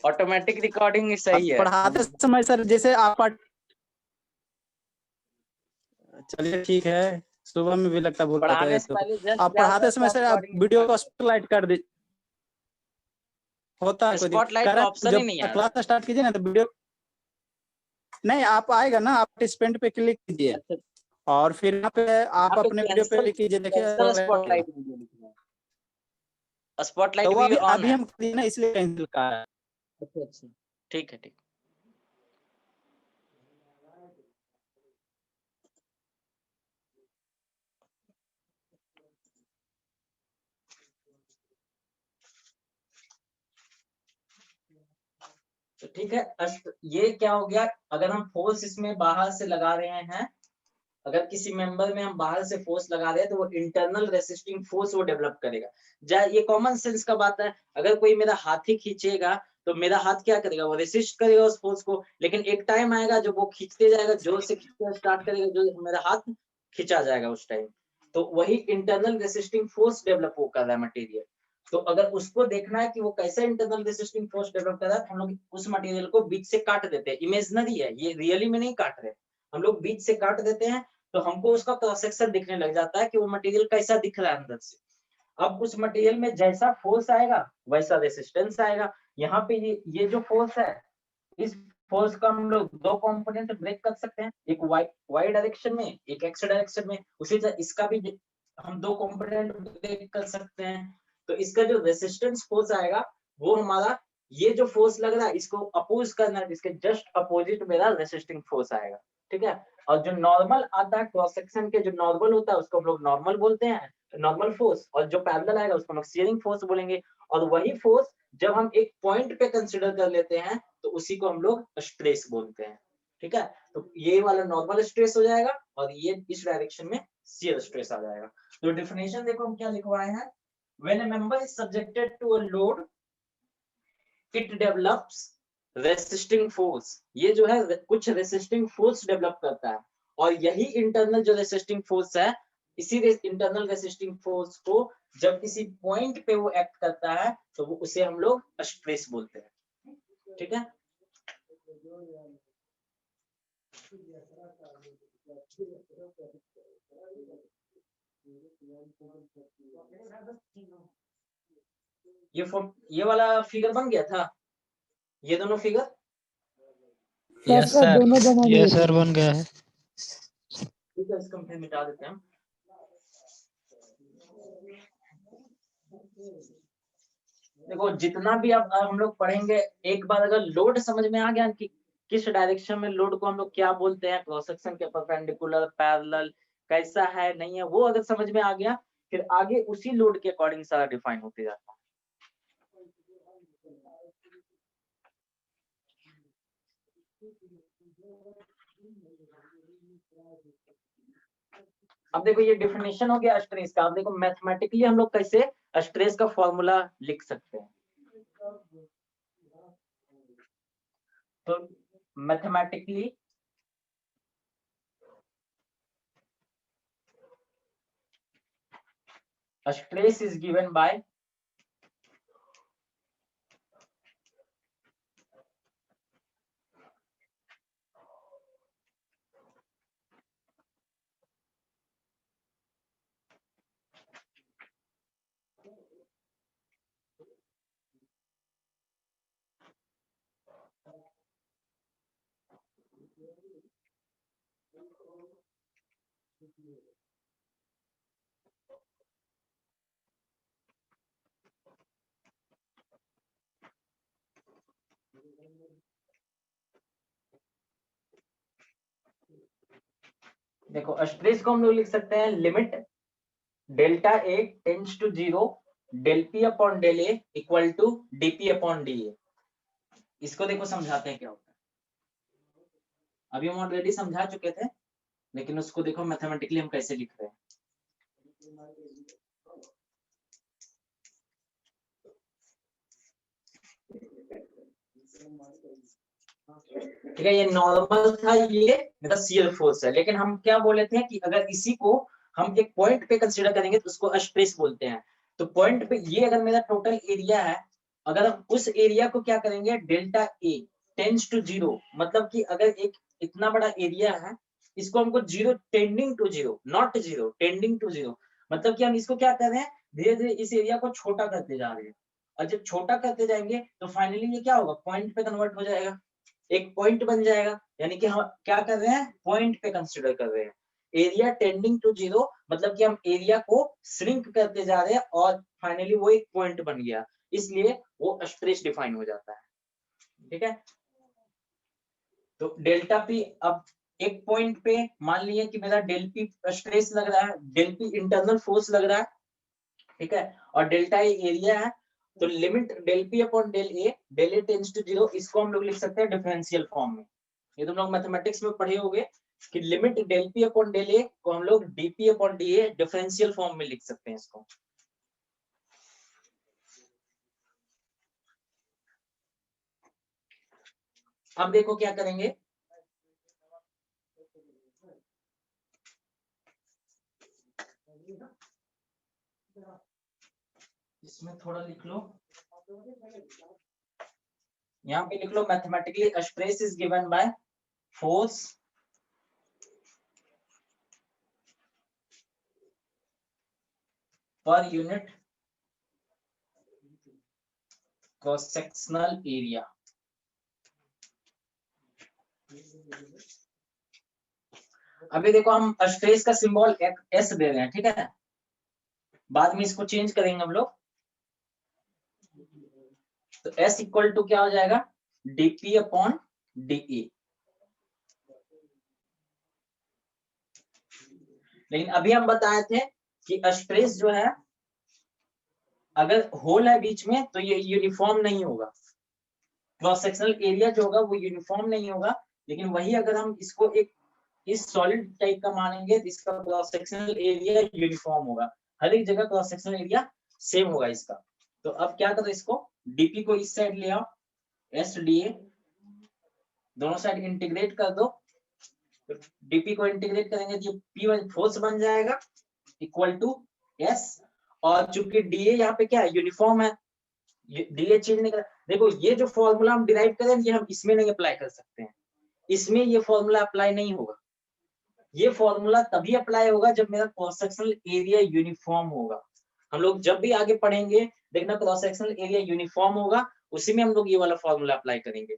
Automatic recording सही है। पढ़ाते समय सर जैसे आप चलिए ठीक है, सुबह में भी लगता भूल जाते पढ़ाने हैं से तो पहले जस्ट आप याद पढ़ाते समय रहता सर आप रिकॉर्डिंग वीडियो को स्पॉटलाइट कर दीजिए। होता है कोई स्पॉटलाइट का ऑप्शन ही जब नहीं आ रहा क्लास स्टार्ट कीजिए ना तो वीडियो नहीं आप आएगा ना, आप पार्टिसिपेंट पे क्लिक कीजिए अच्छा, और फिर यहाँ पे आप यहाँ पे अपने वीडियो पे कीजिए, कैंसल देखिए स्पॉटलाइट वीडियो लिखना है, तो स्पॉटलाइट वो वीडियो ऑन अभी है। हम किए ना इसलिए कैंसिल का है। अच्छा अच्छा, ठीक है ठीक। तो ठीक है, ये क्या हो गया, अगर हम फोर्स इसमें बाहर से लगा रहे हैं, अगर किसी मेंबर में हम बाहर से फोर्स लगा रहे हैं तो वो इंटरनल रेसिस्टिंग फोर्स वो डेवलप करेगा। ये कॉमन सेंस का बात है, अगर कोई मेरा हाथ ही खींचेगा तो मेरा हाथ क्या करेगा, वो रेसिस्ट करेगा उस फोर्स को, लेकिन एक टाइम आएगा जब वो खींचते जाएगा, जोर से खींचना स्टार्ट करेगा, जो मेरा हाथ खींचा जाएगा उस टाइम, तो वही इंटरनल रेसिस्टिंग फोर्स डेवलप वो कर रहा है मटेरियल। तो अगर उसको देखना है कि वो कैसे इंटरनल रेसिस्टिंग फोर्स डेवलप कर रहा है, तो हम लोग उस मटेरियल को बीच से काट देते हैं। इमेजिनरी है ये, रियली में नहीं काट रहे, हम लोग बीच से काट देते हैं, तो हमको उसका क्रॉस सेक्शन दिखने लग जाता है कि वो मटेरियल कैसा दिख रहा है अंदर से। अब उस मटेरियल में जैसा फोर्स आएगा वैसा रेसिस्टेंस आएगा। यहाँ पे ये जो फोर्स है, इस फोर्स का हम लोग दो कंपोनेंट ब्रेक कर सकते हैं, एक वाई डायरेक्शन में, एक एक्स डायरेक्शन में। उसी तरह इसका भी हम दो कंपोनेंट ब्रेक कर सकते हैं। तो इसका जो रेसिस्टेंस फोर्स आएगा वो हमारा, ये जो फोर्स लग रहा है इसको अपोज करना है, इसके जस्ट अपोजिट मेरा रेसिस्टिंग फोर्स आएगा। ठीक है, और जो नॉर्मल आता है क्रॉस सेक्शन के, जो नॉर्मल होता है उसको हम लोग नॉर्मल बोलते हैं, नॉर्मल फोर्स, और जो पैरेलल आएगा उसको हम लोग शियरिंग फोर्स बोलेंगे। और वही फोर्स जब हम एक पॉइंट पे कंसीडर कर लेते हैं तो उसी को हम लोग स्ट्रेस बोलते हैं। ठीक है, तो ये वाला नॉर्मल स्ट्रेस हो जाएगा और ये इस डायरेक्शन में शियर स्ट्रेस आ जाएगा। तो डेफिनेशन देखो हम क्या लिखवाए हैं, when a member is subjected to a load it develops resisting force. ये जो है कुछ रेसिस्टिंग फोर्स डेवलप करता है, और यही इंटरनल जो रेसिस्टिंग फोर्स है, इसी इंटरनल रेसिस्टिंग फोर्स को जब किसी पॉइंट पे वो एक्ट करता है तो वो उसे हम लोग स्ट्रेस बोलते हैं। ठीक है, ये वाला फिगर बन गया था, ये दोनों figure. Yes sir, yes sir बन गया है। ठीक है, इसको फिर मिटा देते हैं। देखो जितना भी अब हम लोग पढ़ेंगे, एक बार अगर लोड समझ में आ गया कि किस डायरेक्शन में लोड को हम लोग क्या बोलते हैं, क्रॉस सेक्शन के परपेंडिकुलर, पैरेलल, कैसा है नहीं है, वो अगर समझ में आ गया, फिर आगे उसी लोड के अकॉर्डिंग सारा डिफाइन होते जाता है। अब देखो ये डेफिनेशन हो गया स्ट्रेस का। अब देखो मैथमेटिकली हम लोग कैसे स्ट्रेस का फॉर्मूला लिख सकते हैं। तो mathematically stress is given by देखो स्ट्रेस को हम लोग लिख सकते हैं limit delta A tends to 0 del P upon del A equal to DP upon D A. इसको देखो समझाते हैं क्या होता है। अभी हम ऑलरेडी समझा चुके थे, लेकिन उसको देखो मैथमेटिकली हम कैसे लिख रहे हैं। ठीक है, ये नॉर्मल था, ये मेरा शियर फोर्स है, लेकिन हम क्या बोले थे कि अगर इसी को हम एक पॉइंट पे कंसीडर करेंगे तो उसको स्ट्रेस बोलते हैं। तो पॉइंट पे ये अगर मेरा टोटल एरिया है, अगर हम उस एरिया को क्या करेंगे, डेल्टा ए टेंड्स टू 0, मतलब कि अगर एक इतना बड़ा एरिया है, इसको हमको 0 tending to 0, not 0 tending to 0, मतलब कि हम इसको क्या कर रहे हैं, धीरे धीरे इस एरिया को छोटा करते जा रहे हैं, और जब छोटा करते जाएंगे तो फाइनली ये क्या होगा, पॉइंट पे कन्वर्ट हो जाएगा, एक पॉइंट बन जाएगा, यानी कि हम क्या कर रहे हैं, पॉइंट पे कंसिडर कर रहे हैं। एरिया टेंडिंग टू 0 मतलब कि हम एरिया को श्रिंक करते जा रहे हैं और फाइनली वो एक पॉइंट बन गया, इसलिए वो स्ट्रेस डिफाइन हो जाता है। ठीक है, तो डेल्टा पी, अब एक पॉइंट पे मान लिया कि मेरा डेल पी स्ट्रेस लग रहा है, डेल पी इंटरनल फोर्स लग रहा है, ठीक है, और डेल्टा ए एरिया है, तो limit del P upon del A tends to 0, इसको हम लोग लिख सकते हैं डिफरेंशियल फॉर्म में। ये तुम लोग मैथमेटिक्स में पढ़े होंगे कि limit del P upon del A को हम लोग dP upon D A differential form में लिख सकते हैं इसको। अब देखो क्या करेंगे, इसमें थोड़ा लिख लो, यहाँ पे लिख लो, mathematically stress is given by force per unit cross sectional area. अभी देखो हम स्ट्रेस का सिंबल एस दे रहे हैं, ठीक है, बाद में इसको चेंज करेंगे हम लोग, तो एस इक्वल टू क्या हो जाएगा, डीपी अपॉन डीई। लेकिन अभी हम बताए थे कि स्ट्रेस जो है अगर होल है बीच में तो ये यूनिफॉर्म नहीं होगा, क्रॉस सेक्शनल एरिया जो होगा वो यूनिफॉर्म नहीं होगा, लेकिन वही अगर हम इसको एक इस सॉलिड टाइप का मानेंगे तो इसका क्रॉस सेक्शनल एरिया यूनिफॉर्म होगा, हर एक जगह क्रॉस सेक्शनल एरिया सेम होगा इसका। तो अब क्या करो, इसको डीपी को इस साइड ले आओ, एस डी ए दोनों साइड इंटीग्रेट कर दो, डीपी को इंटीग्रेट करेंगे तो P1 फोर्स बन जाएगा इक्वल टू एस, और चूंकि डीए यहाँ पे क्या है, यूनिफॉर्म है, डीए चेंज नहीं कर, देखो ये जो फॉर्मूला हम डिराइव करें ये हम इसमें नहीं अप्लाई कर सकते हैं, इसमें ये फॉर्मूला अप्लाई नहीं होगा, ये फॉर्मूला तभी अप्लाई होगा जब मेरा क्रॉस सेक्शनल एरिया यूनिफॉर्म होगा। हम लोग जब भी आगे पढ़ेंगे देखना क्रॉस सेक्शनल एरिया यूनिफॉर्म होगा, उसी में हम लोग ये वाला फॉर्मूला अप्लाई करेंगे।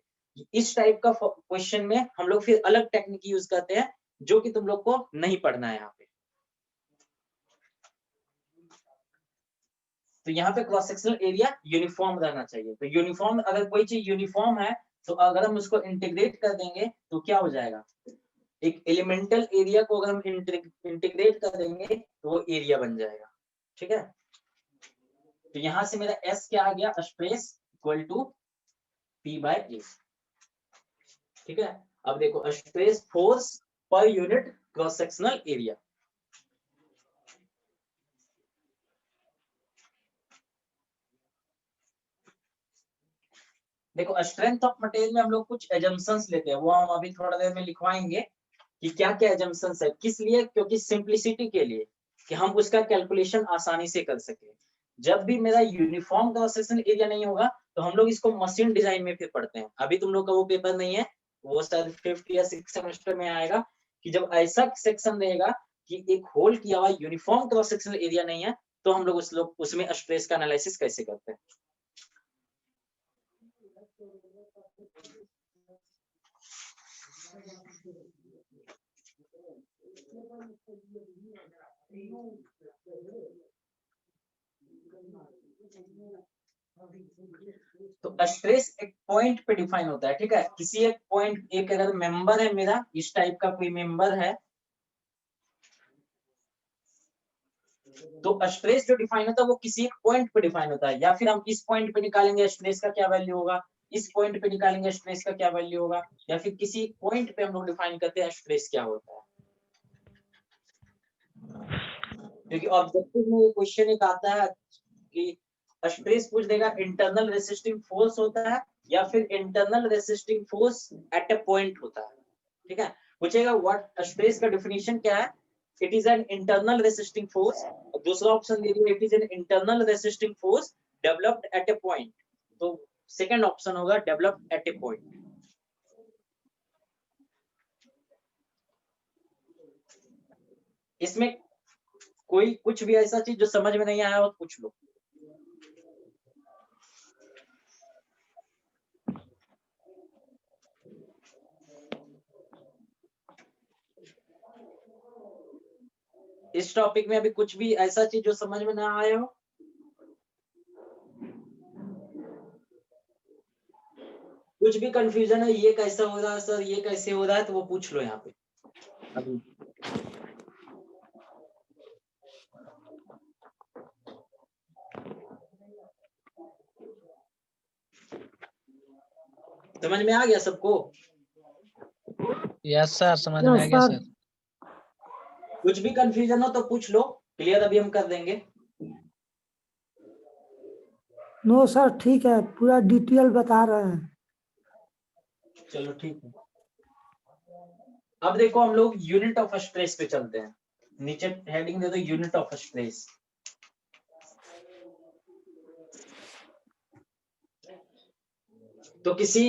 इस टाइप का क्वेश्चन में हम लोग फिर अलग टेक्निक यूज करते हैं जो कि तुम लोग को नहीं पढ़ना है यहाँ पे। तो यहाँ पे क्रॉस सेक्शनल एरिया यूनिफॉर्म रहना चाहिए, तो यूनिफॉर्म अगर कोई चीज यूनिफॉर्म है तो अगर हम उसको इंटीग्रेट कर देंगे तो क्या हो जाएगा, एक एलिमेंटल एरिया को अगर हम इंटीग्रेट कर देंगे तो वो एरिया बन जाएगा। ठीक है, तो यहां से मेरा एस क्या आ गया, stress equal to P by A. ठीक है, अब देखो stress force per unit cross sectional area. देखो स्ट्रेंथ ऑफ मटेरियल में हम लोग कुछ एजम्पशंस लेते हैं, वो हम अभी थोड़ा देर में लिखवाएंगे कि क्या क्या एजम्पशंस है, किस लिए, क्योंकि सिंप्लिसिटी के लिए, कि हम उसका कैलकुलेशन आसानी से कर सके। जब भी मेरा यूनिफॉर्म क्रॉस सेक्शनल एरिया नहीं होगा तो हम लोग इसको मशीन डिजाइन में फिर पढ़ते हैं, अभी तुम लोग का वो पेपर नहीं है, वो शायद 5th या 6th सेमेस्टर में आएगा, कि जब ऐसा सेक्शन रहेगा कि एक होल किया हुआ यूनिफॉर्म क्रॉस सेक्शनल एरिया नहीं है तो हम लोग उसमें स्ट्रेस का एनालिसिस कैसे करते हैं। तो स्ट्रेस एक पॉइंट पे डिफाइन होता है, ठीक है, किसी एक पॉइंट, एक अगर मेंबर है मेरा, इस टाइप का कोई मेंबर है, तो स्ट्रेस जो डिफाइन होता है वो किसी एक पॉइंट पे डिफाइन होता है, या फिर हम इस पॉइंट पे निकालेंगे स्ट्रेस का क्या वैल्यू होगा, इस पॉइंट पे निकालेंगे स्ट्रेस का क्या वैल्यू होगा, या फिर किसी पॉइंट पे हम लोग डिफाइन करते हैं स्ट्रेस क्या होता है। क्योंकि ऑब्जेक्टिव में क्वेश्चन एक आता है कि स्ट्रेस पूछ देगा इंटरनल रेसिस्टिंग फोर्स होता है या फिर internal resisting force at a point होता है। ठीक है, पूछेगा व्हाट स्ट्रेस का डेफिनेशन क्या है, it is an internal resisting force, दूसरा ऑप्शन दे दिया it is an internal resisting force developed at a point. तो सेकंड ऑप्शन होगा डेवलप एट ए पॉइंट। इसमें कोई कुछ भी ऐसा चीज जो समझ में नहीं आया हो तो पूछ लो। इस टॉपिक में अभी कुछ भी ऐसा चीज जो समझ में ना आया हो? कुछ भी कंफ्यूजन है, ये कैसा हो रहा है सर, ये कैसे हो रहा है, तो वो पूछ लो यहाँ पे अभी। समझ में आ गया सबको? यस सर, समझ में आ गया सर। कुछ भी कंफ्यूजन हो तो पूछ लो, क्लियर अभी हम कर देंगे। नो सर, ठीक है, पूरा डिटेल बता रहे हैं। चलो ठीक है। अब देखो हम लोग यूनिट ऑफ स्ट्रेस पे चलते हैं। नीचे हेडिंग दे दो यूनिट ऑफ स्ट्रेस। तो किसी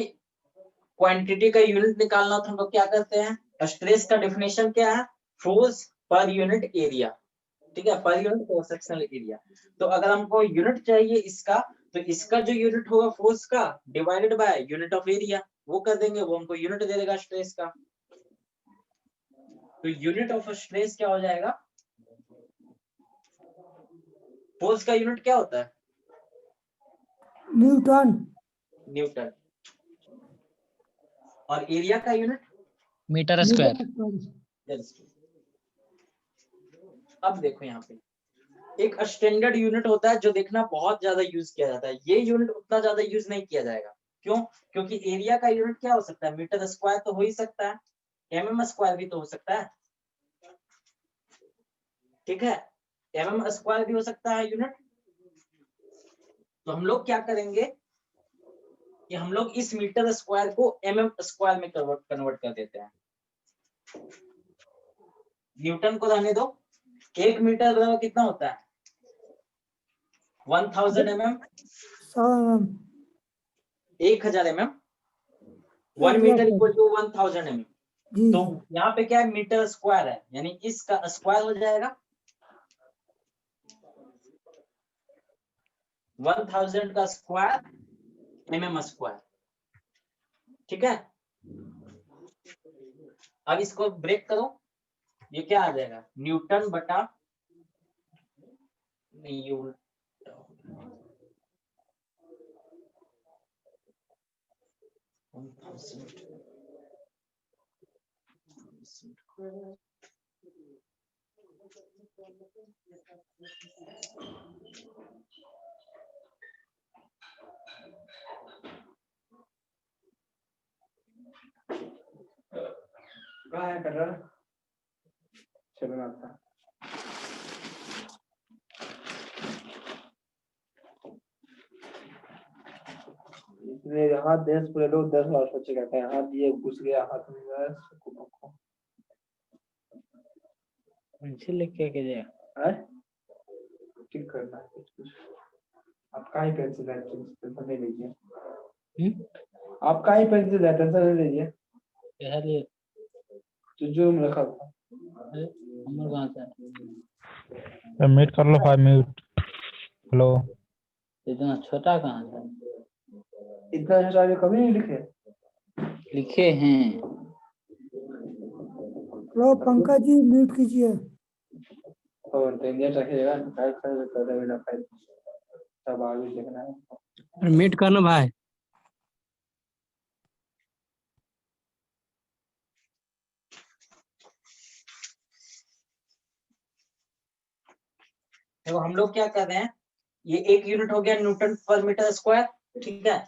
क्वांटिटी का यूनिट निकालना तो हम लोग क्या करते हैं? स्ट्रेस का डेफिनेशन क्या है? फोर्स पर यूनिट एरिया, ठीक है, पर यूनिट क्रॉस सेक्शनल एरिया। तो अगर हमको यूनिट चाहिए इसका, तो इसका जो यूनिट होगा फोर्स का divided by unit of area, वो कर देंगे, वो हमको यूनिट दे देगा स्ट्रेस का। तो यूनिट ऑफ स्ट्रेस क्या हो जाएगा? फोर्स का यूनिट क्या होता है? न्यूटन। न्यूटन। और एरिया का यूनिट? Metre square. अब देखो यहाँ पे एक स्टैंडर्ड यूनिट होता है जो देखना बहुत ज्यादा यूज किया जाता है। ये यूनिट उतना ज्यादा यूज नहीं किया जाएगा। क्यों? क्योंकि एरिया का यूनिट क्या हो सकता है? मीटर स्क्वायर तो हो ही सकता है, एमएम स्क्वायर भी तो हो सकता है, ठीक है, एमएम स्क्वायर भी हो सकता है यूनिट। तो हम लोग क्या करेंगे कि हम लोग इस मीटर स्क्वायर को एमएम स्क्वायर में कन्वर्ट कर देते हैं। न्यूटन को रहने दो। 1 मीटर बराबर कितना होता है? 1000 mm। 100 mm। 1000 mm। 1 metre equal to 1000 mm। जी। तो यहाँ पे क्या है? मीटर स्क्वायर है, यानी इसका स्क्वायर हो जाएगा 1000 का स्क्वायर एमएम स्क्वायर, ठीक है। अब इसको ब्रेक करो, ये क्या आ जाएगा? न्यूटन बटा हाथ देश पूरे लोग 10 बार सोचे करते हैं, हाथ ये घुस गया हाथ में गया पेंसिल लेके के जाए है, ठीक करना है कुछ। आपका ही पेंसिल है, टेंशन नहीं लीजिए। आपका ही पेंसिल है, टेंशन नहीं लीजिए। क्या लिए तो जो में रखा था हमर कहां से म्यूट कर लो 5 मिनट। हेलो, इतना छोटा कहां था? इतना छोटा भी कभी नहीं लिखे, लिखे हैं। लो पंकज जी म्यूट कीजिए। और टेंजेंट रखिएगा, टाइप कर देना फाइल सब आगे लिखना है। मीट करना भाई। देखो हम लोग क्या कर रहे हैं, ये एक यूनिट हो गया न्यूटन पर मीटर स्क्वायर, ठीक है।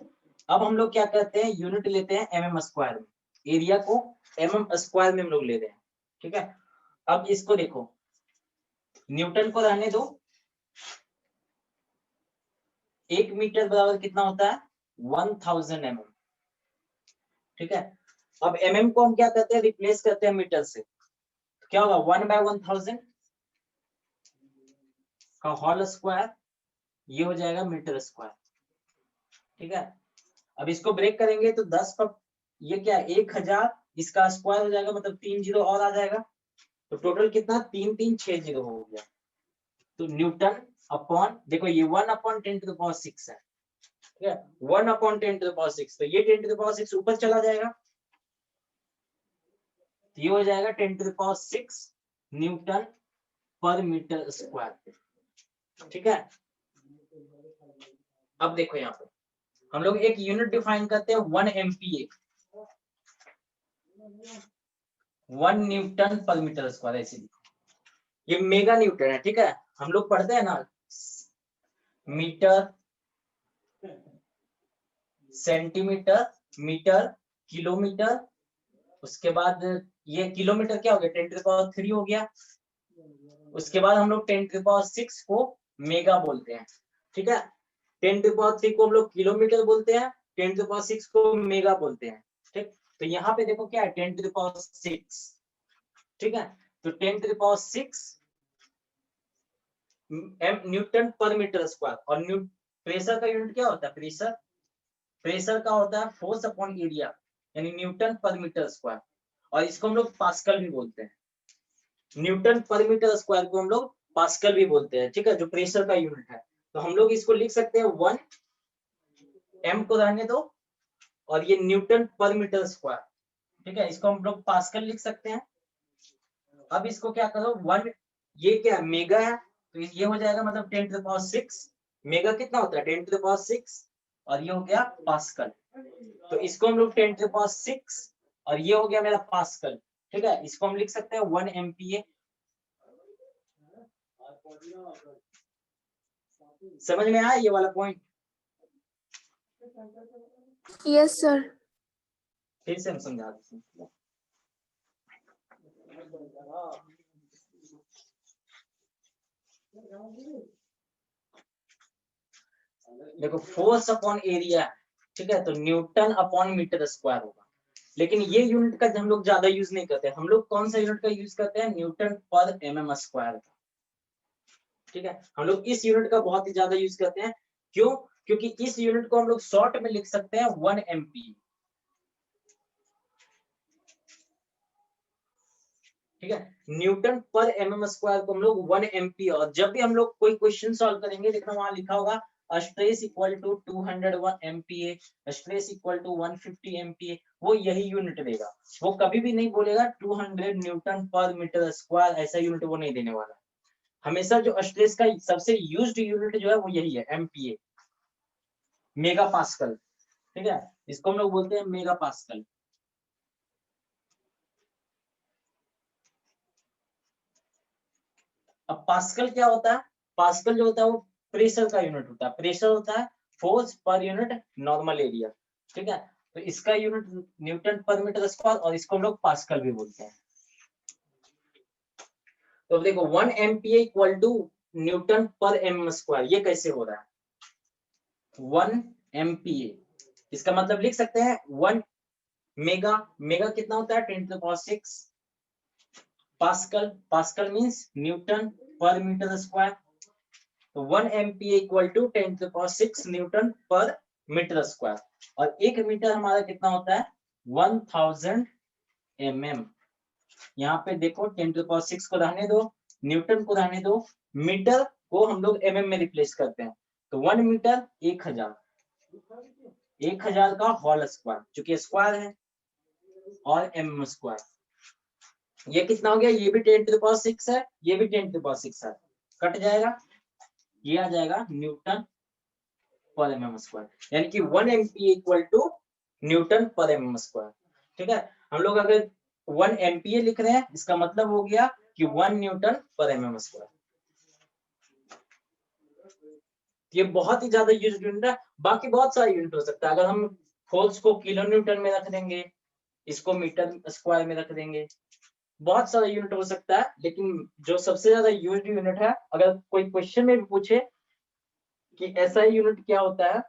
अब हम लोग क्या करते हैं? यूनिट लेते हैं एमएम स्क्वायर में, एरिया को एमएम स्क्वायर में हम लोग ले रहे हैं, ठीक है। अब इसको देखो, न्यूटन को रहने दो। 1 मीटर बराबर कितना होता है? 1000 mm, ठीक है। अब एमएम को हम क्या करते हैं? रिप्लेस करते हैं मीटर से, तो क्या होगा? 1/1000 का होल स्क्वायर, ये हो जाएगा मीटर स्क्वायर, ठीक है। अब इसको ब्रेक करेंगे तो 10 पर ये क्या 1000, इसका स्क्वायर हो जाएगा, मतलब 3 जीरो और आ जाएगा, तो टोटल कितना 3360 हो गया। तो न्यूटन अपॉन, देखो ये 1/10⁶ है, ठीक है, 1/10⁶, तो ये 10⁶ ऊपर चला जाएगा, तो ये हो जाएगा 10⁶ न्यूटन पर मीटर स्क्वायर, ठीक है। अब देखो यहाँ पे हम लोग एक यूनिट डिफाइन करते हैं 1 MPa, 1 न्यूटन पर मीटर स्क्वायर, ऐसे लिखो, ये मेगा न्यूटन है, ठीक है। हम लोग पढ़ते हैं ना मीटर, सेंटीमीटर, मीटर, किलोमीटर, उसके बाद ये किलोमीटर क्या हो गया 10⁻³ हो गया, उसके बाद हम लोग 10⁶ को मेगा बोलते हैं, ठीक है। 10⁻³ को हम लोग किलोमीटर बोलते हैं, 10⁶ को मेगा बोलते हैं, ठीक। तो यहाँ पे देखो क्या है 10⁶, ठीक है। तो 10⁶ न्यूटन पर मीटर स्क्वायर, और प्रेशर का यूनिट क्या होता है, प्रेशर का होता है फोर्स अपॉन एरिया, यानी न्यूटन पर मीटर स्क्वायर, और इसको हम लोग पास्कल भी बोलते हैं, न्यूटन पर मीटर स्क्वायर को हम लोग पास्कल भी बोलते हैं, ठीक है, जो प्रेशर का यूनिट है। तो हम लोग इसको लिख सकते हैं 1 m को रहने दो, और ये न्यूटन पर मीटर स्क्वायर, ठीक है, इसको हम लोग पास्कल लिख सकते हैं। अब इसको क्या करो 1, ये क्या मेगा है, तो ये हो जाएगा मतलब 10⁶, मेगा कितना होता है 10⁶, और ये हो गया पास्कल, तो इसको हम लोग 10⁶, और ये हो गया मेरा पास्कल, ठीक है, इसको हम लिख सकते हैं 1 MPa। समझ में आया ये वाला पॉइंट? Yes sir. फिर से हम समझा देते हैं। देखो फोर्स अपॉन एरिया, ठीक है, तो न्यूटन अपॉन मीटर स्क्वायर होगा, लेकिन ये यूनिट का हम लोग ज्यादा यूज नहीं करते, हम लोग कौन सा यूनिट का यूज करते हैं, न्यूटन पर mm स्क्वायर का, ठीक है। हम लोग इस यूनिट का बहुत ही ज्यादा यूज करते हैं, क्यों, क्योंकि इस यूनिट को हम लोग शॉर्ट में लिख सकते हैं 1 MPa, ठीक है। न्यूटन पर mm स्क्वायर को हम लोग 1 MPa, और जब भी हम लोग कोई क्वेश्चन सॉल्व करेंगे देखना वहां लिखा होगा stress equal to 201 MPa, stress equal to 150 MPa, वो यही यूनिट देगा, वो कभी भी नहीं बोलेगा 200 न्यूटन पर मीटर स्क्वायर, ऐसा यूनिट वो नहीं देने वाला। हमेशा जो स्ट्रेस का सबसे यूज्ड यूनिट जो है वो यही है MPa, मेगा पास्कल, ठीक है, इसको हम लोग बोलते हैं मेगा पास्कल। अब पास्कल क्या होता है, पास्कल जो होता है वो प्रेशर का यूनिट होता है, प्रेशर होता है force per unit normal area, ठीक है, तो इसका यूनिट न्यूटन पर मीटर स्क्वायर, और इसको हम लोग पास्कल भी बोलते हैं। तो देखो 1 MPa इक्वल टू न्यूटन पर mm स्क्वायर, ये कैसे हो रहा है 1 MPa, इसका मतलब लिख सकते हैं 1 मेगा, मेगा कितना होता है 10⁶, पास्कल, पास्कल मींस न्यूटन पर मीटर स्क्वायर, तो 1 MPa इक्वल टू 10⁶ न्यूटन पर मीटर स्क्वायर, और 1 मीटर हमारा कितना होता है 1000 mm। यहाँ पे देखो 10⁶ को रहने दो, न्यूटन को रहने दो, मीटर को हम लोग mm में रिप्लेस करते हैं, तो 1 मीटर 1000, 1000 का होल स्क्वायर, चूंकि स्क्वायर है, और mm स्क्वायर, ये कितना हो गया, ये भी 10⁶ है, ये भी 10⁶ है, कट जाएगा, ये आ जाएगा न्यूटन पर mm स्क्वायर, यानी कि 1 MPa इक्वल टू न्यूटन पर mm स्क्वायर, ठीक है। हम लोग अगर 1 MPa लिख रहे हैं, इसका मतलब हो गया कि 1 न्यूटन पर mm स्क्वायर, ये बहुत ही ज्यादा यूज्ड यूनिट है। बाकी बहुत सारे यूनिट हो सकता है, अगर हम फोर्स को किलो न्यूटन में रख देंगे, इसको मीटर स्क्वायर में रख देंगे, बहुत सारा यूनिट हो सकता है, लेकिन जो सबसे ज्यादा यूज्ड यूनिट है, अगर कोई क्वेश्चन में भी पूछे कि SI यूनिट क्या होता है,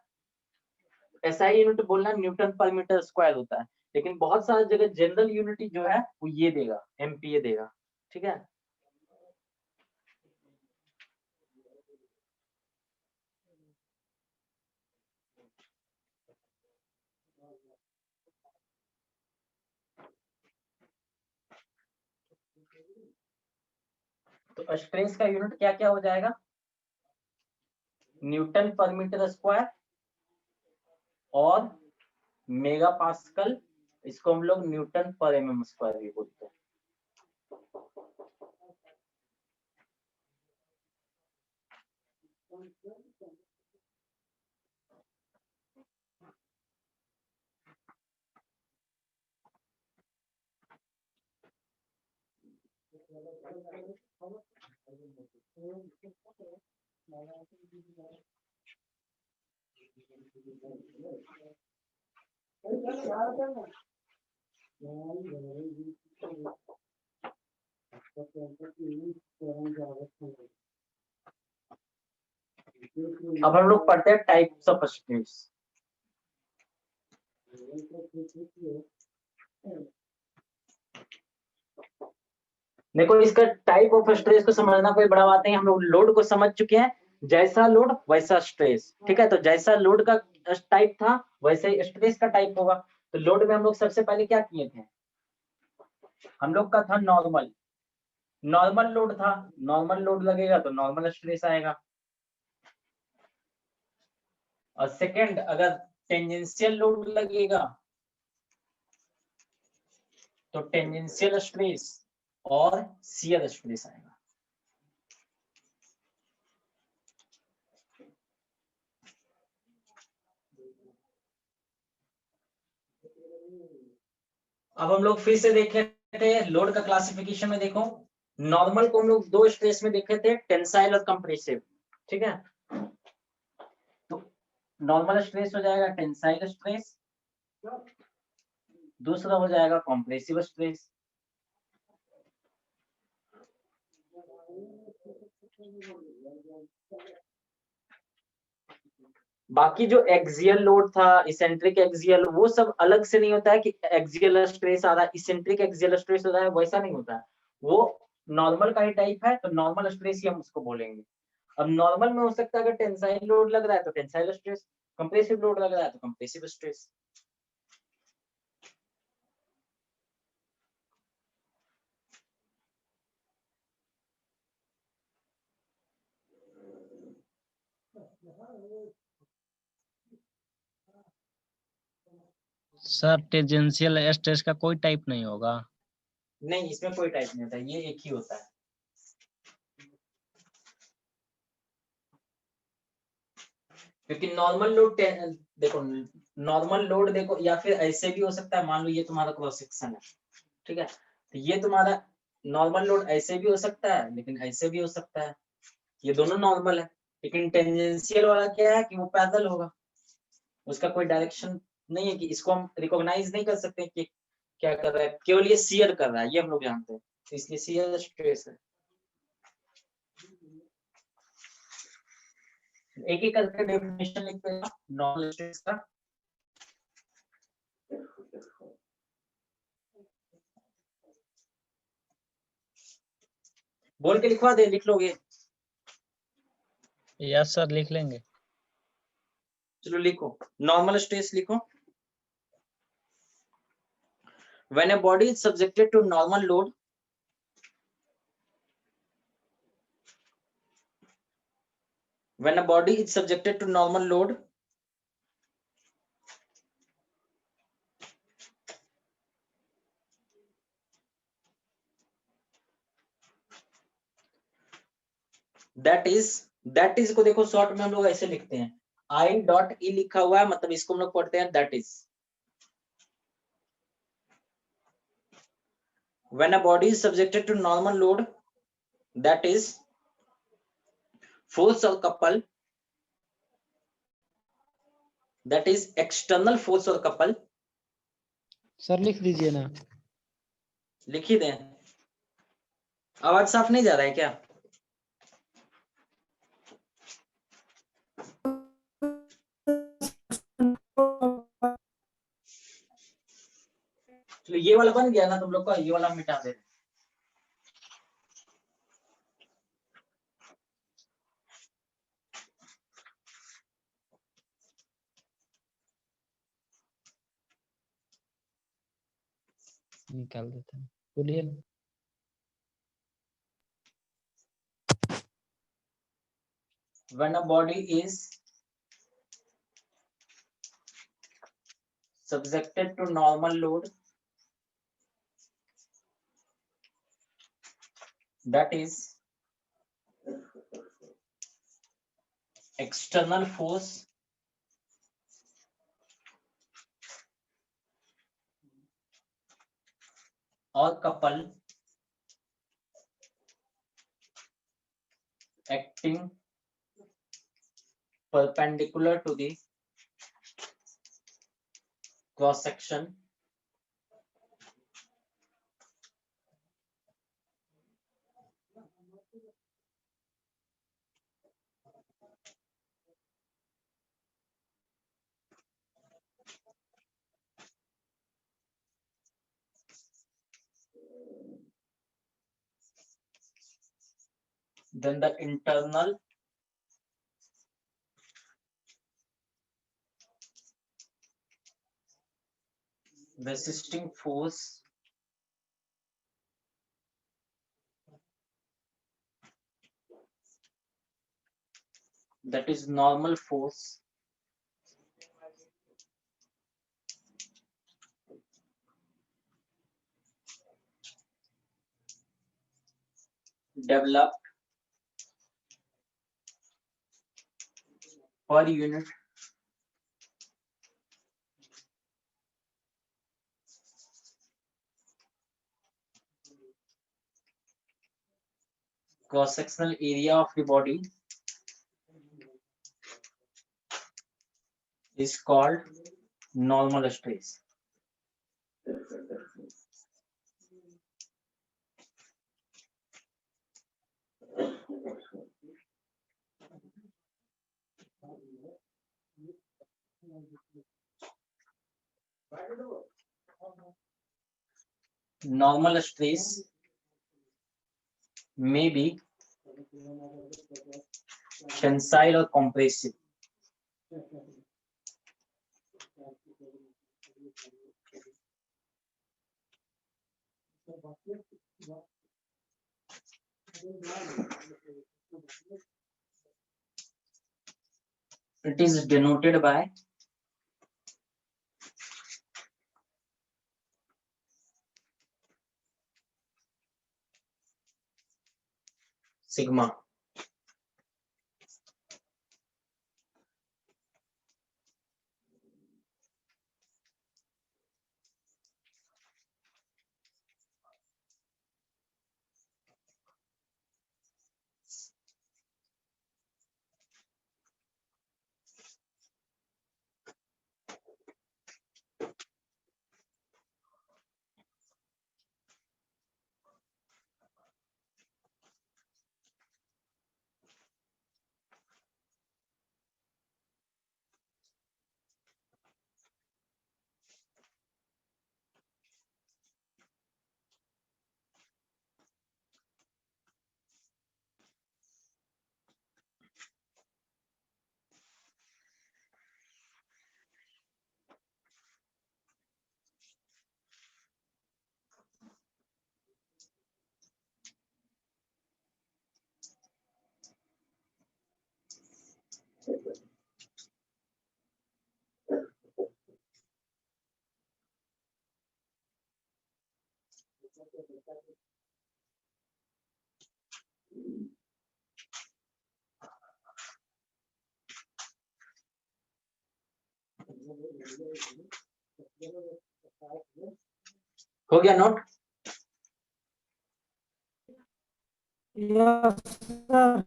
SI यूनिट बोलना न्यूटन पर मीटर स्क्वायर होता है, लेकिन बहुत सारी जगह जनरल यूनिट जो है वो ये देगा, MPa देगा, ठीक है। तो स्ट्रेस का यूनिट क्या क्या हो जाएगा, न्यूटन पर मीटर स्क्वायर और मेगा पास्कल, इसको हम लोग न्यूटन पर एमएम स्क्वायर भी बोलते हैं। अब हम लोग पढ़ते हैं टाइप्स ऑफ स्ट्रेस। देखो इसका टाइप ऑफ स्ट्रेस को समझना कोई बड़ा बात नहीं, हम लोग लोड को समझ चुके हैं, जैसा लोड वैसा स्ट्रेस, ठीक है। तो जैसा लोड का टाइप था वैसे ही स्ट्रेस का टाइप होगा। तो लोड में हम लोग सबसे पहले क्या किए थे, हम लोग का था नॉर्मल, नॉर्मल लोड था, नॉर्मल लोड लगेगा तो नॉर्मल स्ट्रेस आएगा। और सेकंड, अगर टेंजेंशियल लोड लगेगा तो टेंजेंशियल स्ट्रेस और शियर स्ट्रेस आएगा। अब हम लोग फिर से देखे थे लोड का क्लासिफिकेशन में, देखो नॉर्मल को हम लोग दो स्ट्रेस में देखे थे, टेंसाइल और कंप्रेसिव, ठीक है। तो नॉर्मल स्ट्रेस हो जाएगा टेंसाइल स्ट्रेस, दूसरा हो जाएगा कंप्रेसिव स्ट्रेस। बाकी जो एक्सियल लोड था, इसेंट्रिक एक्सियल, वो सब अलग से नहीं होता है कि एक्सियल स्ट्रेस आ रहा है, इसेंट्रिक एक्सियल स्ट्रेस हो रहा है, वैसा नहीं होता है, वो नॉर्मल का ही टाइप है, तो नॉर्मल स्ट्रेस ही हम उसको बोलेंगे। अब नॉर्मल में हो सकता है अगर टेंसाइल लोड लग रहा है तो टेंसाइल स्ट्रेस, कंप्रेसिव लोड लग रहा है तो compressive stress. Sir tangential stress का कोई टाइप नहीं होगा? नहीं, इसमें कोई टाइप नहीं होता, ये एक ही होता है। क्योंकि नॉर्मल लोड, देखो नॉर्मल लोड देखो, या फिर ऐसे भी हो सकता है, मान लो ये तुम्हारा क्रॉस सेक्शन है, ठीक है, तो ये तुम्हारा नॉर्मल लोड ऐसे भी हो सकता है लेकिन ऐसे भी हो सकता है, ये दोनों नॉर्मल है। लेकिन टेंजेंशियल वाला क्या है कि वो पैरेलल होगा, उसका कोई डायरेक्शन नहीं है कि इसको हम रिकॉग्नाइज नहीं कर सकते कि क्या कर रहा है, केवल ये शियर कर रहा है, ये हम लोग जानते हैं, तो इसलिए शियर स्ट्रेस है। एक एक करके डेफिनेशन लिखते हैं नॉर्मल स्ट्रेस का। बोल के लिखवा दे, लिख लोगे? यस सर, लिख लेंगे। चलो लिखो, नॉर्मल स्ट्रेस लिखो। When a body is subjected to normal load, when a body is subjected to normal load, that is को देखो शॉर्ट में हम लोग ऐसे लिखते हैं, I डॉट ई लिखा हुआ है, मतलब इसको हम लोग पढ़ते हैं that is। When a body is subjected to normal load, that is force or couple, that is external force or couple। Sir लिख दीजिए ना। लिख ही दें, आवाज साफ नहीं जा रहा है क्या? चलो ये वाला बन गया ना तुम लोग का, ये वाला मिटा दे। निकाल देते हैं, बोलिए ना। when a body is subjected to normal load, that is external force or couple acting perpendicular to the cross section, then the internal resisting force that is normal force developed per unit cross-sectional area of the body is called normal stress. Normal stress may be tensile or compressive. It is denoted by sigma. हो गया note? Yes sir.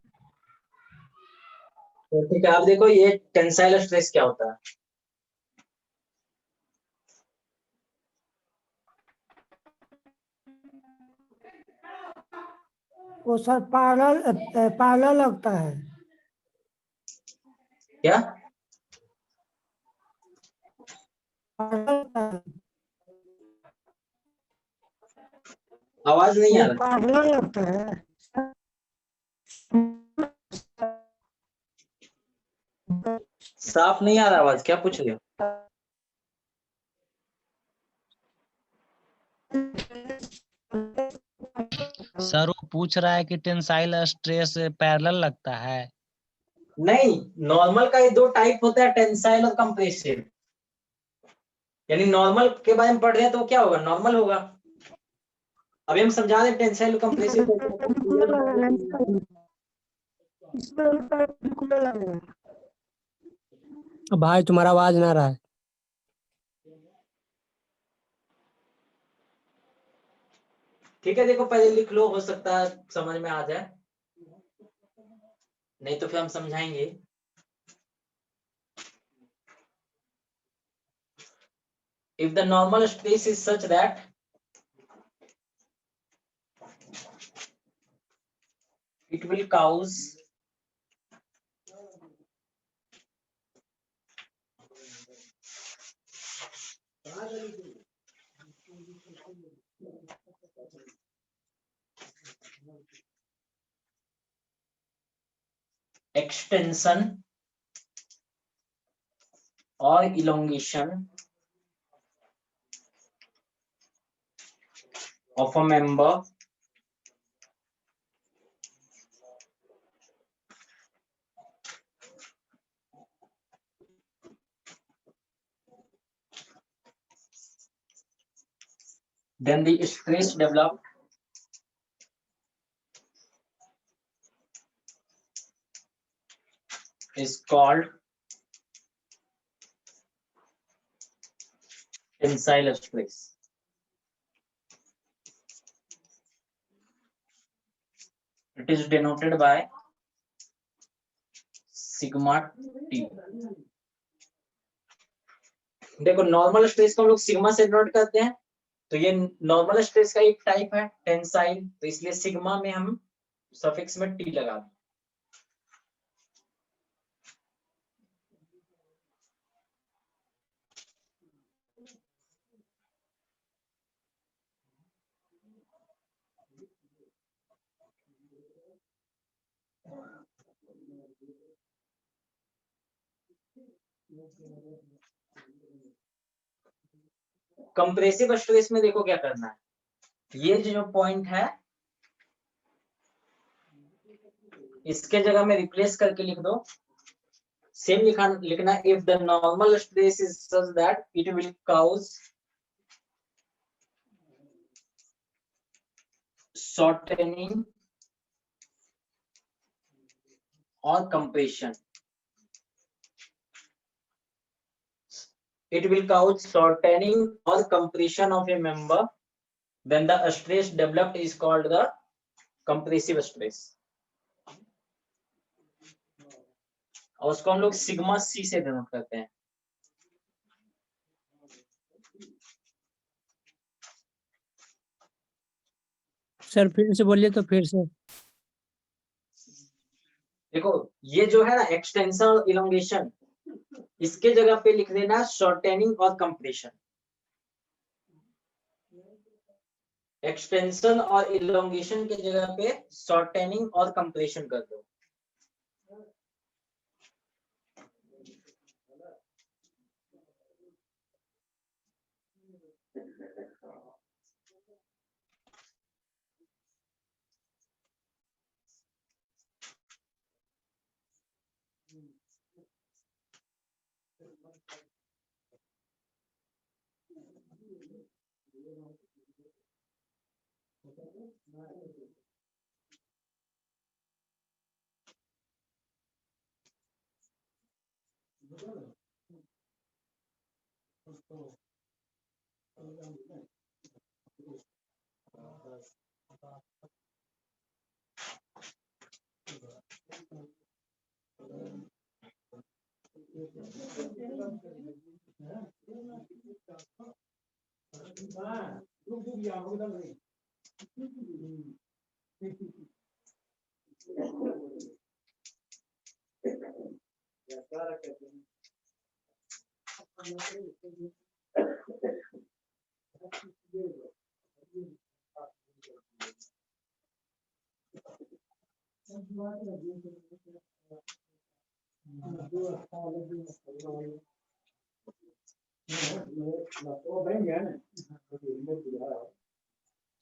तो ठीक है, आप देखो ये tensile stress क्या होता है। वो सर पैरेलल लगता है। क्या? आवाज नहीं आ रहा। पैरेलल लगता है। साफ नहीं आ रहा आवाज, क्या पूछ रहे हो? सर वो पूछ रहा है कि टेंसाइल स्ट्रेस पैरेलल लगता है। नहीं, नॉर्मल का ये दो टाइप होता है, टेंसाइल और कंप्रेसिव। यानी नॉर्मल के बारे में पढ़ रहे हैं तो क्या होगा, नॉर्मल होगा। अभी हम समझा रहे हैं टेंसाइल और कंप्रेसिव को। भाई तुम्हारा आवाज ना रहा है। ठीक है, देखो पहले लिख लो, हो सकता है समझ में आ जाए, नहीं तो फिर हम समझाएंगे। If the normal stress is such that it will cause extension or elongation of a member then the stress developed is called tensile stress. It is denoted by sigma t. देखो नॉर्मल स्ट्रेस को हम लोग sigma से denote करते हैं, तो ये normal stress का एक टाइप है टेंसाइल, तो इसलिए सिग्मा में हम सफिक्स में टी लगा दें। कंप्रेसिव स्ट्रेस में देखो क्या करना है, ये जो पॉइंट है इसके जगह में रिप्लेस करके लिख दो, सेम लिखना if the normal stress is such that it will cause shortening और compression, it will cause shortening or compression of a member, then the stress developed is called the compressive stress, और उसको हम लोग sigma C से denote करते हैं। Sir फिर से बोलिए तो फिर से। देखो ये जो है ना एक्सटेंशन और इलोंगेशन, इसके जगह पे लिख देना शॉर्टेनिंग और कंप्रेशन। एक्सटेंशन और इलोंगेशन के जगह पे शॉर्टेनिंग और कंप्रेशन कर दो।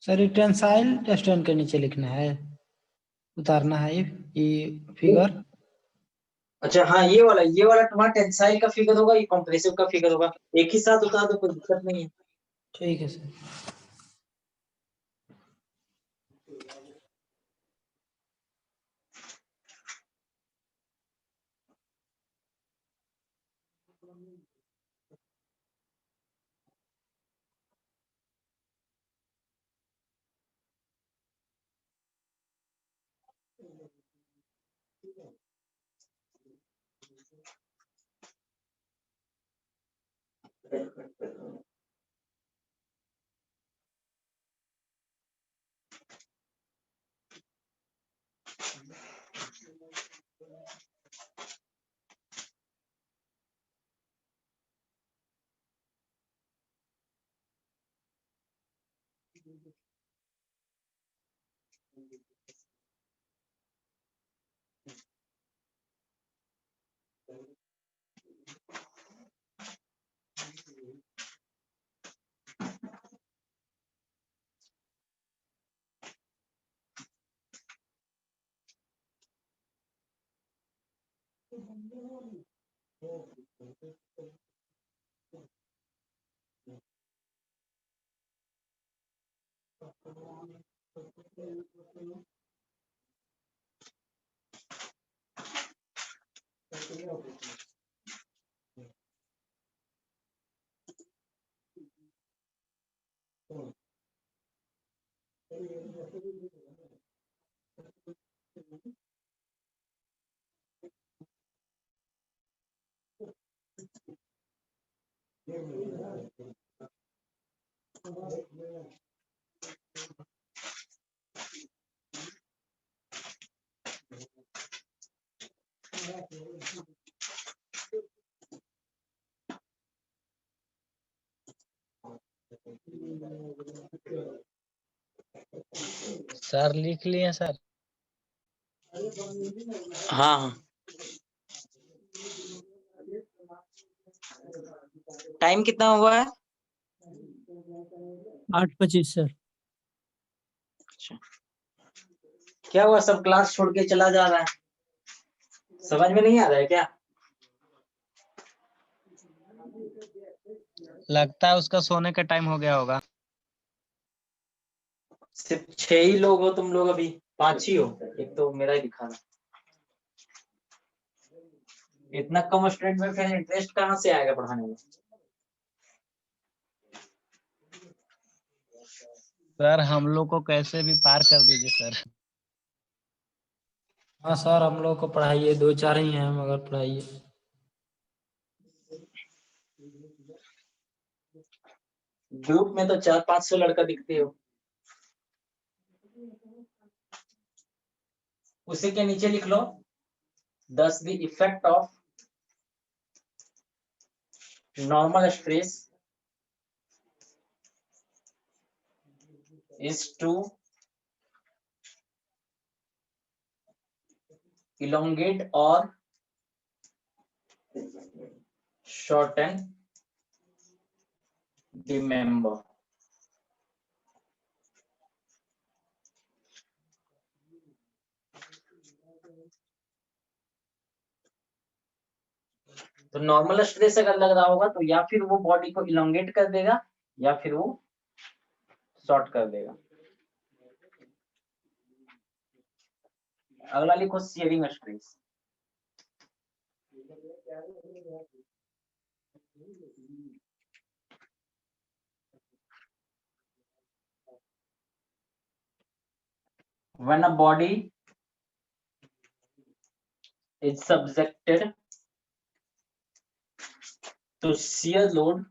सर ये टेंसाइल स्ट्रेन के नीचे लिखना है, उतारना है ये फिगर। अच्छा हाँ, ये वाला तुम्हारा टेंसाइल का फिगर होगा, ये कंप्रेसिव का फिगर होगा, एक ही साथ उतार दो, कोई दिक्कत नहीं है। ठीक है सर। सर लिख लिए सर। हाँ, टाइम कितना हुआ है? 8:25 सर। क्या हुआ, सब क्लास छोड़ के चला जा रहा है, समझ में नहीं आ रहा है क्या? लगता है उसका सोने का टाइम हो गया होगा। सिर्फ 6 ही लोग हो तुम लोग, अभी 5 ही हो, एक तो मेरा ही दिखा रहा। इतना कम स्टूडेंट में फिर इंटरेस्ट कहाँ से आएगा पढ़ाने में? सर हम लोग को कैसे भी पार कर दीजिए सर। हाँ सर, हम लोग को पढ़ाइए, 2-4 ही हैं मगर पढ़ाइए। ग्रुप में तो 400-500 लड़का दिखते हो। उसी के नीचे लिख लो, thus the effect of normal stress is to elongate or shorten the member. तो नॉर्मल स्ट्रेस अगर लग रहा होगा तो या फिर वो बॉडी को इलोंगेट कर देगा या फिर वो शॉर्ट कर देगा। अगला लिखो shearing stress. When a body is subjected to shear load,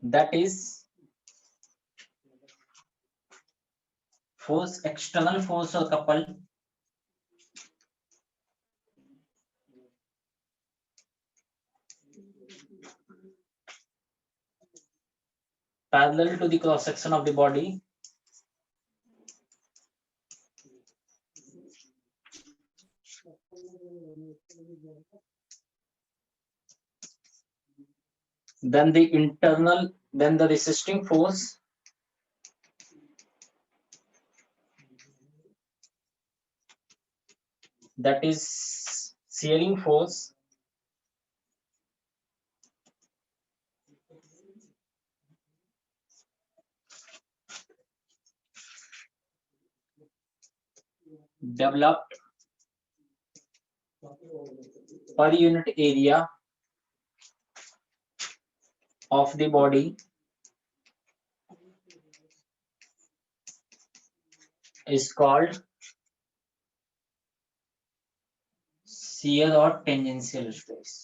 that is force, external force or couple, parallel to the cross section of the body, then the resisting force that is shearing force developed per unit area of the body is called shear or tangential stress.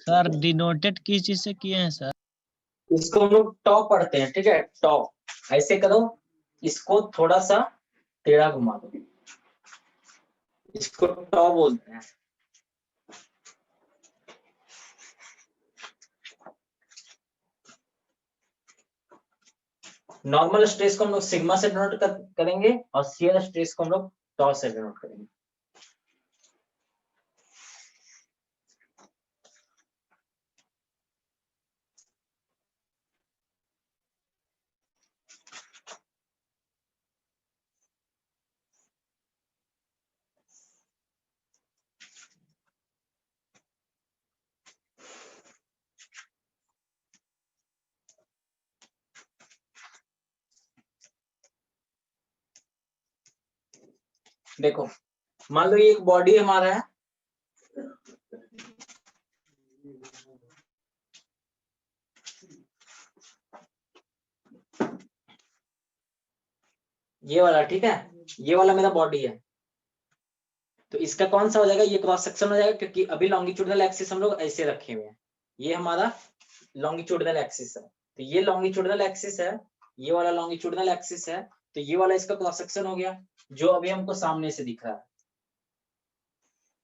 Sir denoted किस चीज से किए हैं sir? इसको हम लोग टॉ पढ़ते हैं, ठीक है, टॉ। ऐसे करो, इसको थोड़ा सा टेढ़ा घुमा दो, इसको टॉ बोलते हैं। नॉर्मल स्ट्रेस को हम लोग सिग्मा से डिनोट करेंगे और शियर स्ट्रेस को हम लोग टॉ से डिनोट करेंगे। देखो, मान लो ये एक बॉडी हमारा है, ये वाला, ठीक है, ये वाला मेरा बॉडी है। तो इसका कौन सा हो जाएगा, ये क्रॉस सेक्शन हो जाएगा, क्योंकि अभी लॉन्गिट्यूडनल एक्सिस हम लोग ऐसे रखे हुए हैं। ये हमारा लॉन्गिट्यूडनल एक्सिस है, तो ये लॉन्गिट्यूडनल एक्सिस है, ये वाला लॉन्गिट्यूडनल एक्सिस है, तो ये वाला इसका क्रॉस सेक्शन हो गया, जो अभी हमको सामने से दिख रहा है,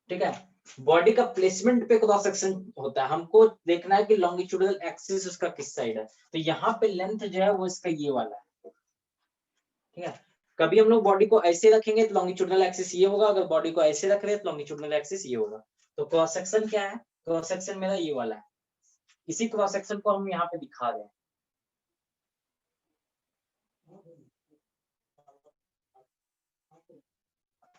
ठीक है। बॉडी का प्लेसमेंट पे क्रॉस सेक्शन होता है, हमको देखना है कि लॉन्गिट्यूडनल एक्सिस उसका किस साइड है। तो यहाँ पे लेंथ जो है वो इसका ये वाला है, ठीक है। कभी हम लोग बॉडी को ऐसे रखेंगे तो लॉन्गिट्यूडनल एक्सिस ये होगा, अगर बॉडी को ऐसे रख रहे हैं तो लॉन्गिट्यूडनल एक्सिस ये होगा। तो क्रॉस सेक्शन क्या है, क्रॉस सेक्शन मेरा ये वाला है, इसी क्रॉस सेक्शन को हम यहाँ पे दिखा रहे हैं।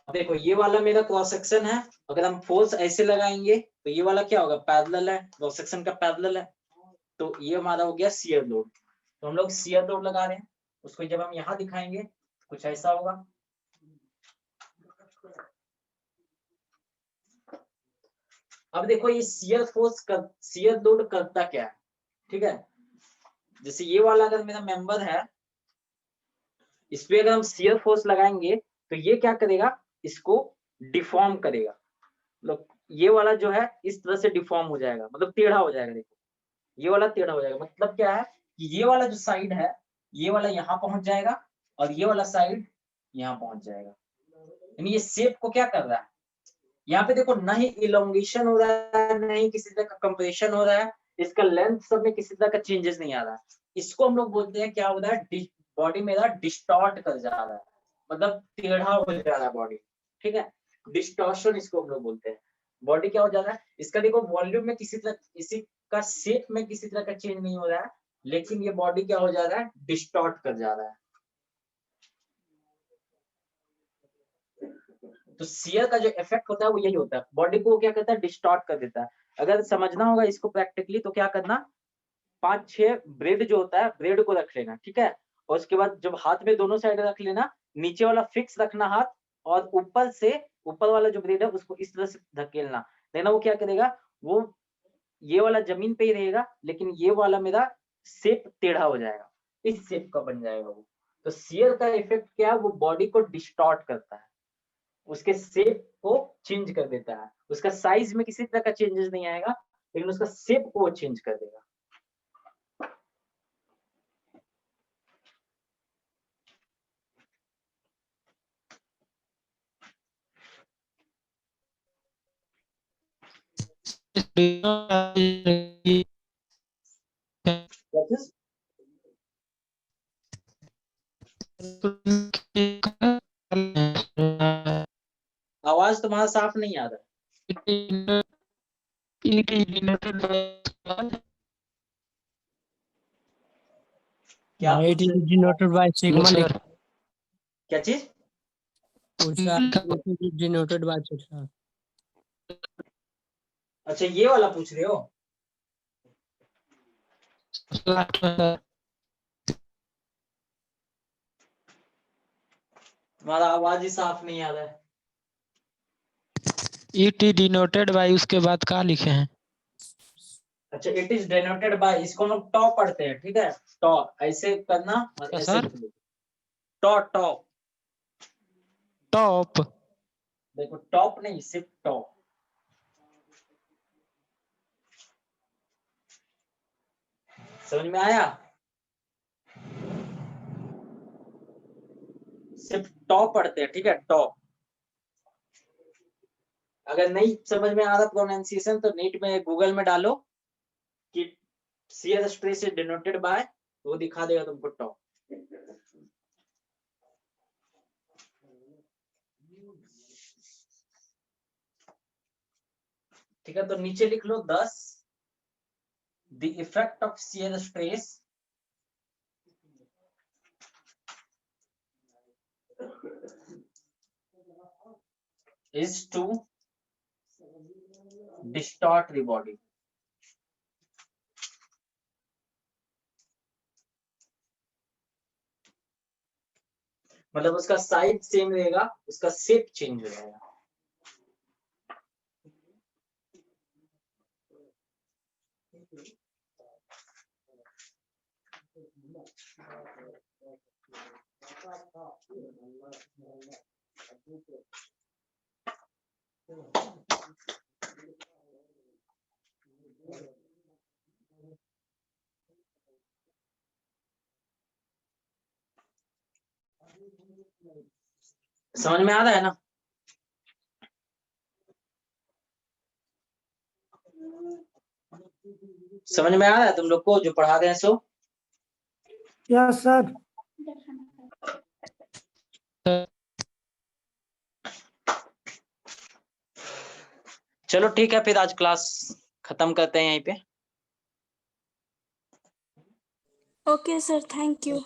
देखो, ये वाला मेरा क्रॉस सेक्शन है, अगर हम फोर्स ऐसे लगाएंगे तो ये वाला क्या होगा, पैरेलल है, क्रॉस सेक्शन का पैरेलल है, तो ये हमारा हो गया शियर लोड। तो हम लोग शियर लोड लगा रहे हैं, उसको जब हम यहाँ दिखाएंगे कुछ ऐसा होगा। अब देखो, ये शियर फोर्स शियर लोड करता क्या है, ठीक है। जैसे ये वाला अगर मेरा मेंबर है, इस पे अगर हम शियर फोर्स लगाएंगे तो ये क्या करेगा, इसको डिफॉर्म करेगा। मतलब ये वाला जो है इस तरह से डिफॉर्म हो जाएगा, मतलब टेढ़ा हो जाएगा। देखो, ये वाला टेढ़ा हो जाएगा, मतलब क्या है कि ये वाला जो साइड है, ये वाला यहाँ पहुंच जाएगा और ये वाला साइड यहाँ पहुंच जाएगा। यानी ये शेप को क्या कर रहा है, यहाँ पे देखो, ना ही इलोंगेशन हो रहा है, ना ही किसी तरह का कंप्रेशन हो रहा है, इसका लेंथ सब में किसी तरह का चेंजेस नहीं आ रहा है। इसको हम लोग बोलते हैं, क्या हो रहा है, बॉडी मेरा डिस्टॉर्ट कर जा रहा है, मतलब टेढ़ा हो जा रहा है बॉडी, ठीक है। डिस्टॉर्शन इसको हम लोग बोलते हैं। बॉडी क्या हो जा रहा है, इसका देखो वॉल्यूम में किसी का शेप में किसी तरह का चेंज नहीं हो रहा है, लेकिन ये बॉडी क्या हो जा रहा है, डिस्टॉर्ट कर जा रहा है। तो शियर का जो इफेक्ट होता है वो यही होता है, बॉडी को क्या करता है, डिस्टॉर्ट कर देता है। अगर समझना होगा इसको प्रैक्टिकली तो क्या करना, 5-6 ब्रेड जो होता है, ब्रेड को रख लेना, ठीक है। और उसके बाद जब हाथ में दोनों साइड रख लेना, नीचे वाला फिक्स रखना हाथ, और ऊपर से ऊपर वाला जो ब्रेड है उसको इस तरह से धकेलना, देखना वो क्या करेगा, वो ये वाला जमीन पे ही रहेगा, लेकिन ये वाला मेरा शेप टेढ़ा हो जाएगा, इस शेप का बन जाएगा वो। तो शियर का इफेक्ट क्या है, वो बॉडी को डिस्टॉर्ट करता है, उसके शेप को चेंज कर देता है। उसका साइज में किसी तरह का चेंजेस नहीं आएगा, लेकिन उसका शेप को वो चेंज कर देगा। आवाज तुम्हारा साफ नहीं आ रहा है। क्या हाँ, it is denoted by sigma लिख क्या चीज? पूछा, it is denoted by sigma। अच्छा ये वाला पूछ रहे हो? तुम्हारा आवाज ही साफ नहीं आ रहा है। इट इज डिनोटेड बाय उसके बाद क्या लिखे हैं? अच्छा इट इज डेनोटेड बाय, इसको हम लोग टॉ पढ़ते हैं, ठीक है? टॉ ऐसे करना और क्या ऐसे सर? लिख लो। टॉ टॉ टॉप देखो, टॉप नहीं सिर्फ टॉ। समझ में आया? सिर्फ टॉ पढ़ते हैं, ठीक है? टॉ। अगर नहीं समझ में आ रहा प्रोनाउंसिएशन तो नेट में गूगल में डालो कि shear stress is denoted by, वो दिखा देगा तुमको टॉ। ठीक है, तो नीचे लिख लो 10, the effect of shear stress is to distort the body। मतलब उसका साइज सेम रहेगा, उसका शेप चेंज हो जाएगा। समझ में आ रहा है ना? समझ में आ रहा है तुम लोग को जो पढ़ा रहे हैं सो? Yes sir. चलो ठीक है, फिर आज क्लास खत्म करते हैं यहीं पे। Okay, sir. Thank you.